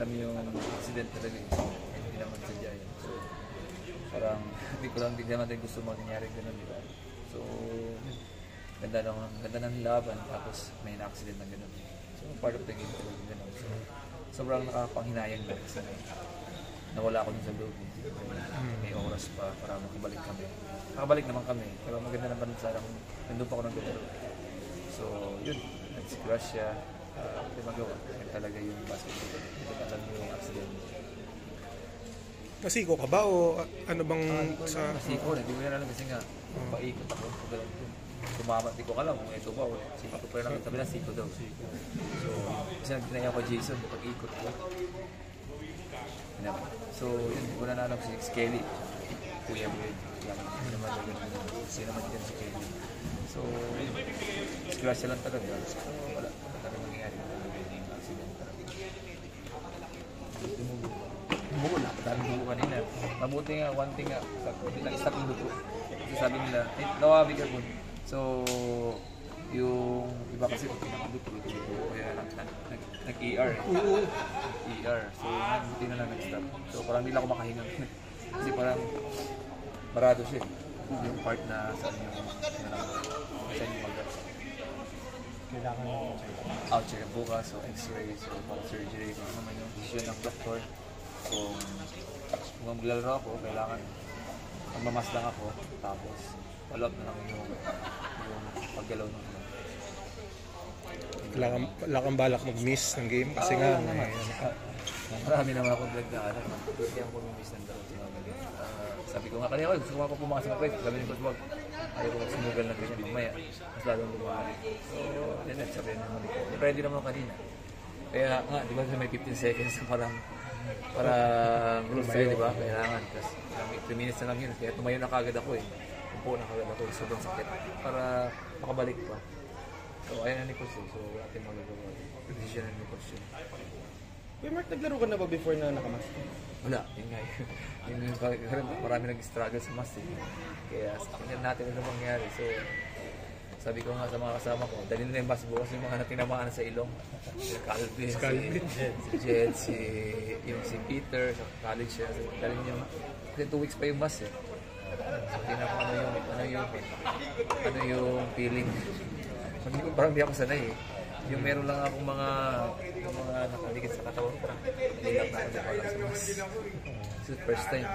alam yung accident talaga eh. Hindi naman sadya yun. So, parang hindi naman tayo gusto mangyari gano'n, di ba? So, ganda ng laban, tapos may na-accident na gano'n. So, part of the game talaga gano'n. So, sobrang nakapanghinayang lang kasi nawala ako dun sa loob. May oras pa para makabalik kami. Nakabalik naman kami, pero maganda naman sana kung nandun pa ako ng gano'n. So, yun, nag-crash siya. Hindi magawa. Yan talaga yung basketball. Hindi ka alam yung accident. Nasiko ka ba o ano bang sa... Nasiko, hindi ko yan alam kasi nga, paikot ako. Tumamat, di ko alam kung ito ba o siko. Pero namin sabi na siko daw. So, kasi nagtinaya ko Jason, pag-ikot ko. So, yun, hindi ko na alam si Kelly. Kuya Boyd. Sino naman dyan si Kelly. So, scratch lang talaga. Wala talaga nangyayari. Accident talaga. Dumugo na. Daming dugo kanina. Mabuti nga, one thing nga. Nag-stop yung dugo. Kasi sabi nila, nawabi ka po. So, yung iba kasi kung pinakadugo, kaya nag-ER. ER. So, buti na lang nag-stop. So, parang hindi lang ako makahinga. Kasi parang barado siya. Yung part na saan yung mag-up. Kailangan mo check up bukas, so x-ray, so pang surgery, kung naman yung decision ng doktor. Kung maglalaro ako, kailangan magmamas lang ako, tapos follow-up na lang yung paggalaw ng wala kang balak mag-miss ng game kasi nga marami naman akong nagdaanan. Hindi ako mag-miss ng dalawang sinabi. Sabi ko nga kanina, gusto ko nga po pumakas sa mga sabi ko wag, ayaw ko sumugal na ganyan mamaya, mas lalong lumari. So, yun, sabi naman ko, ready naman ako kanina. Kaya nga, di ba may 15 seconds para rules tayo, di ba? Kailangan, kasi 3 minutes na lang yun, kaya tumayo na kagad ako eh. Umpo na kagad ako, sobrang sakit, para makabalik pa. So, ayan na ni Coach, so wala tayong magagawa. Decision na ni Coach. Kuya Mark, naglaro ka na ba before na nakamask? Wala, yun nga yun. Marami nag-struggle sa mask eh. Kaya tingnan natin ano mangyari. So, sabi ko nga sa mga kasama ko, dali na yung mask bukas yung mga natinamaan sa ilong. Si Calvin, si Jed, si Peter, sa college siya. So, dali niyo, kasi 2 weeks pa yung mask eh. So, tingnan ko ano yung feeling. Parang di ako sanay eh. Yung meron lang akong mga nakaligid sa katawan ko. Nilap na ako sa mask. So, first time.